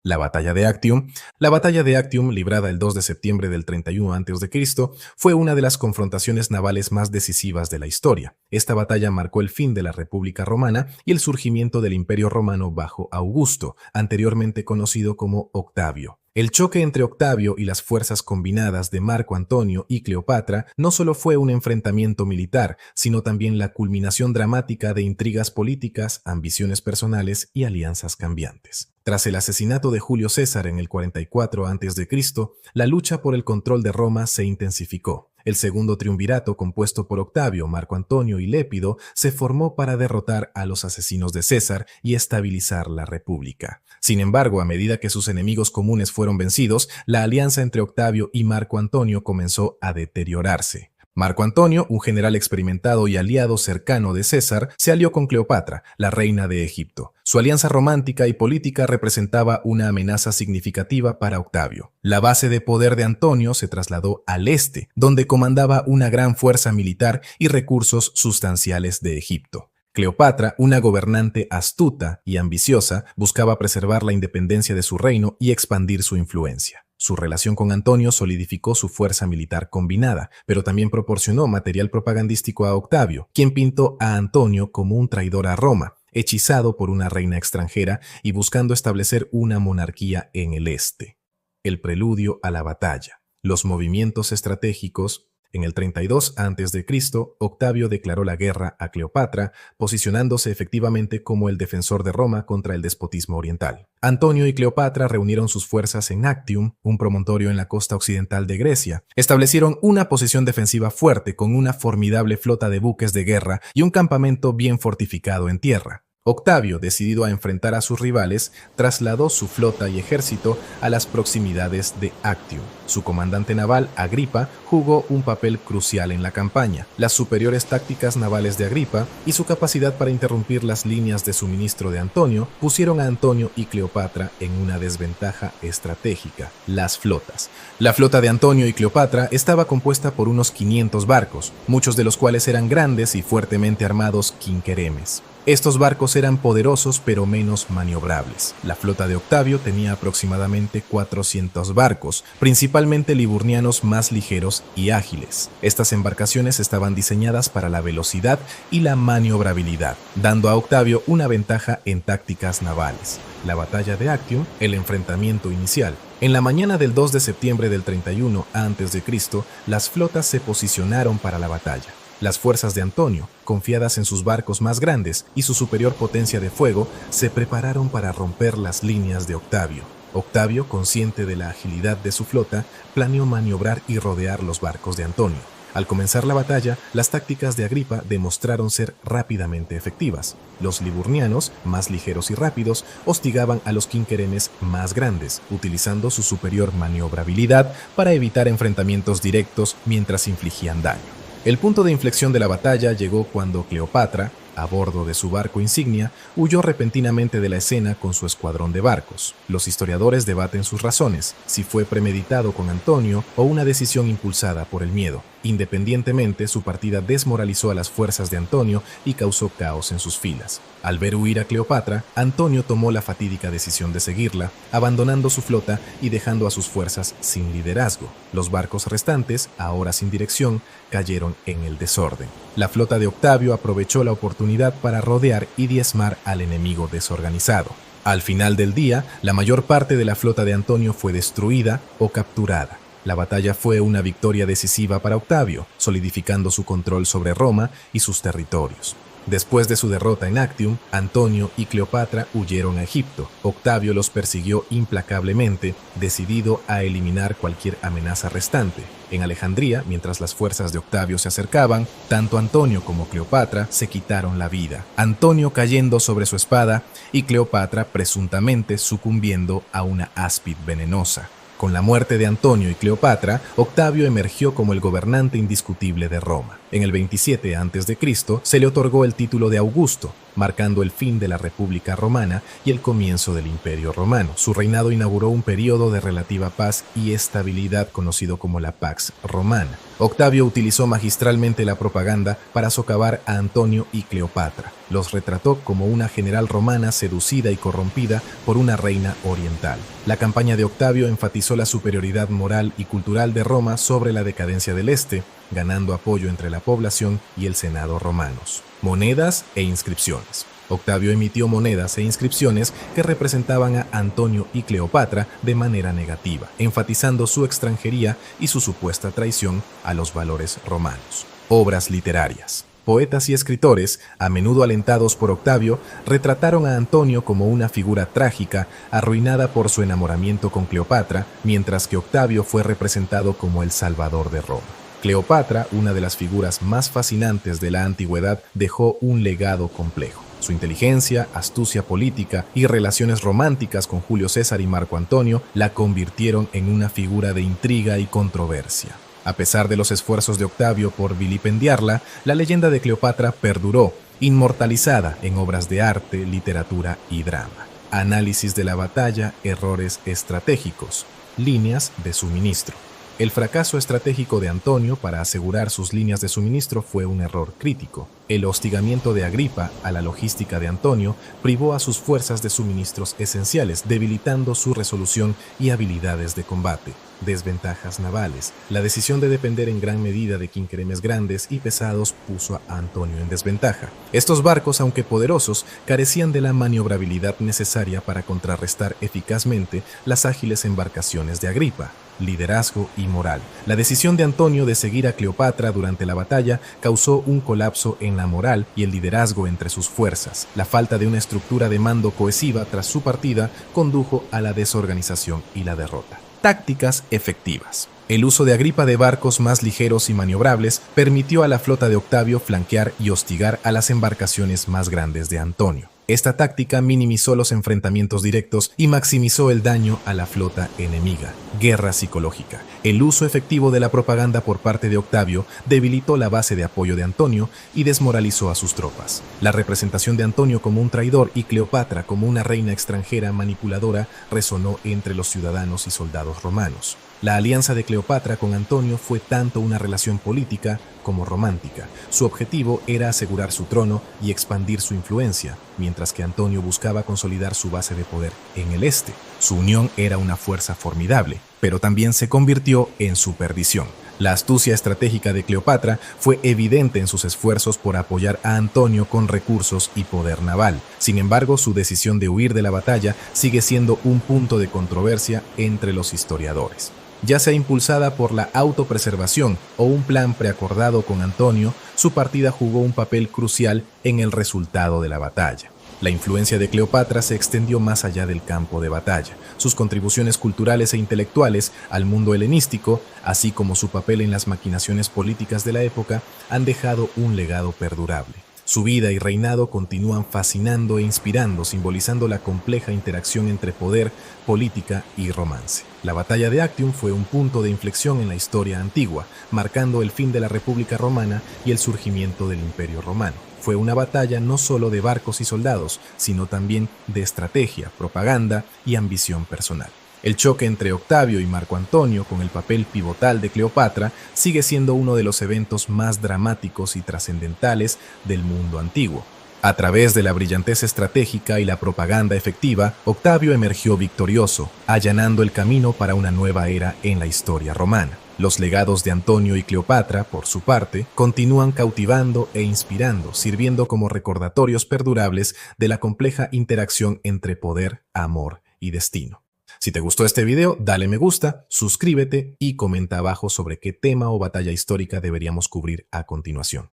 La batalla de Actium. La batalla de Actium, librada el 2 de septiembre del 31 a.C., fue una de las confrontaciones navales más decisivas de la historia. Esta batalla marcó el fin de la República Romana y el surgimiento del Imperio Romano bajo Augusto, anteriormente conocido como Octavio. El choque entre Octavio y las fuerzas combinadas de Marco Antonio y Cleopatra no solo fue un enfrentamiento militar, sino también la culminación dramática de intrigas políticas, ambiciones personales y alianzas cambiantes. Tras el asesinato de Julio César en el 44 a.C., la lucha por el control de Roma se intensificó. El segundo triunvirato, compuesto por Octavio, Marco Antonio y Lépido, se formó para derrotar a los asesinos de César y estabilizar la República. Sin embargo, a medida que sus enemigos comunes fueron vencidos, la alianza entre Octavio y Marco Antonio comenzó a deteriorarse. Marco Antonio, un general experimentado y aliado cercano de César, se alió con Cleopatra, la reina de Egipto. Su alianza romántica y política representaba una amenaza significativa para Octavio. La base de poder de Antonio se trasladó al este, donde comandaba una gran fuerza militar y recursos sustanciales de Egipto. Cleopatra, una gobernante astuta y ambiciosa, buscaba preservar la independencia de su reino y expandir su influencia. Su relación con Antonio solidificó su fuerza militar combinada, pero también proporcionó material propagandístico a Octavio, quien pintó a Antonio como un traidor a Roma, hechizado por una reina extranjera y buscando establecer una monarquía en el este. El preludio a la batalla. Los movimientos estratégicos. En el 32 a.C., Octavio declaró la guerra a Cleopatra, posicionándose efectivamente como el defensor de Roma contra el despotismo oriental. Antonio y Cleopatra reunieron sus fuerzas en Actium, un promontorio en la costa occidental de Grecia. Establecieron una posición defensiva fuerte con una formidable flota de buques de guerra y un campamento bien fortificado en tierra. Octavio, decidido a enfrentar a sus rivales, trasladó su flota y ejército a las proximidades de Actium. Su comandante naval, Agripa, jugó un papel crucial en la campaña. Las superiores tácticas navales de Agripa y su capacidad para interrumpir las líneas de suministro de Antonio pusieron a Antonio y Cleopatra en una desventaja estratégica: las flotas. La flota de Antonio y Cleopatra estaba compuesta por unos 500 barcos, muchos de los cuales eran grandes y fuertemente armados quinqueremes. Estos barcos eran poderosos pero menos maniobrables. La flota de Octavio tenía aproximadamente 400 barcos, principalmente liburnianos más ligeros y ágiles. Estas embarcaciones estaban diseñadas para la velocidad y la maniobrabilidad, dando a Octavio una ventaja en tácticas navales. La batalla de Actium, el enfrentamiento inicial. En la mañana del 2 de septiembre del 31 a.C., las flotas se posicionaron para la batalla. Las fuerzas de Antonio, confiadas en sus barcos más grandes y su superior potencia de fuego, se prepararon para romper las líneas de Octavio. Octavio, consciente de la agilidad de su flota, planeó maniobrar y rodear los barcos de Antonio. Al comenzar la batalla, las tácticas de Agripa demostraron ser rápidamente efectivas. Los liburnianos, más ligeros y rápidos, hostigaban a los quinqueremes más grandes, utilizando su superior maniobrabilidad para evitar enfrentamientos directos mientras infligían daño. El punto de inflexión de la batalla llegó cuando Cleopatra, a bordo de su barco insignia, huyó repentinamente de la escena con su escuadrón de barcos. Los historiadores debaten sus razones, si fue premeditado con Antonio o una decisión impulsada por el miedo. Independientemente, su partida desmoralizó a las fuerzas de Antonio y causó caos en sus filas. Al ver huir a Cleopatra, Antonio tomó la fatídica decisión de seguirla, abandonando su flota y dejando a sus fuerzas sin liderazgo. Los barcos restantes, ahora sin dirección, cayeron en el desorden. La flota de Octavio aprovechó la oportunidad para rodear y diezmar al enemigo desorganizado. Al final del día, la mayor parte de la flota de Antonio fue destruida o capturada. La batalla fue una victoria decisiva para Octavio, solidificando su control sobre Roma y sus territorios. Después de su derrota en Actium, Antonio y Cleopatra huyeron a Egipto. Octavio los persiguió implacablemente, decidido a eliminar cualquier amenaza restante. En Alejandría, mientras las fuerzas de Octavio se acercaban, tanto Antonio como Cleopatra se quitaron la vida. Antonio cayendo sobre su espada y Cleopatra presuntamente sucumbiendo a una áspid venenosa. Con la muerte de Antonio y Cleopatra, Octavio emergió como el gobernante indiscutible de Roma. En el 27 a.C. se le otorgó el título de Augusto. marcando el fin de la República Romana y el comienzo del Imperio Romano. Su reinado inauguró un periodo de relativa paz y estabilidad conocido como la Pax Romana. Octavio utilizó magistralmente la propaganda para socavar a Antonio y Cleopatra. Los retrató como una general romana seducida y corrompida por una reina oriental. La campaña de Octavio enfatizó la superioridad moral y cultural de Roma sobre la decadencia del Este, ganando apoyo entre la población y el Senado romanos. Monedas e inscripciones. Octavio emitió monedas e inscripciones que representaban a Antonio y Cleopatra de manera negativa, enfatizando su extranjería y su supuesta traición a los valores romanos. Obras literarias. Poetas y escritores, a menudo alentados por Octavio, retrataron a Antonio como una figura trágica, arruinada por su enamoramiento con Cleopatra, mientras que Octavio fue representado como el salvador de Roma. Cleopatra, una de las figuras más fascinantes de la antigüedad, dejó un legado complejo. Su inteligencia, astucia política y relaciones románticas con Julio César y Marco Antonio la convirtieron en una figura de intriga y controversia. A pesar de los esfuerzos de Octavio por vilipendiarla, la leyenda de Cleopatra perduró, inmortalizada en obras de arte, literatura y drama. Análisis de la batalla, errores estratégicos, líneas de suministro. El fracaso estratégico de Antonio para asegurar sus líneas de suministro fue un error crítico. El hostigamiento de Agripa a la logística de Antonio privó a sus fuerzas de suministros esenciales, debilitando su resolución y habilidades de combate. Desventajas navales. La decisión de depender en gran medida de quinqueremes grandes y pesados puso a Antonio en desventaja. Estos barcos, aunque poderosos, carecían de la maniobrabilidad necesaria para contrarrestar eficazmente las ágiles embarcaciones de Agripa. Liderazgo y moral. La decisión de Antonio de seguir a Cleopatra durante la batalla causó un colapso en la moral y el liderazgo entre sus fuerzas. La falta de una estructura de mando cohesiva tras su partida condujo a la desorganización y la derrota. Tácticas efectivas. El uso de Agripa de barcos más ligeros y maniobrables permitió a la flota de Octavio flanquear y hostigar a las embarcaciones más grandes de Antonio. Esta táctica minimizó los enfrentamientos directos y maximizó el daño a la flota enemiga. Guerra psicológica. El uso efectivo de la propaganda por parte de Octavio debilitó la base de apoyo de Antonio y desmoralizó a sus tropas. La representación de Antonio como un traidor y Cleopatra como una reina extranjera manipuladora resonó entre los ciudadanos y soldados romanos. La alianza de Cleopatra con Antonio fue tanto una relación política como romántica. Su objetivo era asegurar su trono y expandir su influencia, mientras que Antonio buscaba consolidar su base de poder en el este. Su unión era una fuerza formidable, pero también se convirtió en su perdición. La astucia estratégica de Cleopatra fue evidente en sus esfuerzos por apoyar a Antonio con recursos y poder naval. Sin embargo, su decisión de huir de la batalla sigue siendo un punto de controversia entre los historiadores. Ya sea impulsada por la autopreservación o un plan preacordado con Antonio, su partida jugó un papel crucial en el resultado de la batalla. La influencia de Cleopatra se extendió más allá del campo de batalla. Sus contribuciones culturales e intelectuales al mundo helenístico, así como su papel en las maquinaciones políticas de la época, han dejado un legado perdurable. Su vida y reinado continúan fascinando e inspirando, simbolizando la compleja interacción entre poder, política y romance. La batalla de Actium fue un punto de inflexión en la historia antigua, marcando el fin de la República Romana y el surgimiento del Imperio Romano. Fue una batalla no solo de barcos y soldados, sino también de estrategia, propaganda y ambición personal. El choque entre Octavio y Marco Antonio, con el papel pivotal de Cleopatra, sigue siendo uno de los eventos más dramáticos y trascendentales del mundo antiguo. A través de la brillantez estratégica y la propaganda efectiva, Octavio emergió victorioso, allanando el camino para una nueva era en la historia romana. Los legados de Antonio y Cleopatra, por su parte, continúan cautivando e inspirando, sirviendo como recordatorios perdurables de la compleja interacción entre poder, amor y destino. Si te gustó este video, dale me gusta, suscríbete y comenta abajo sobre qué tema o batalla histórica deberíamos cubrir a continuación.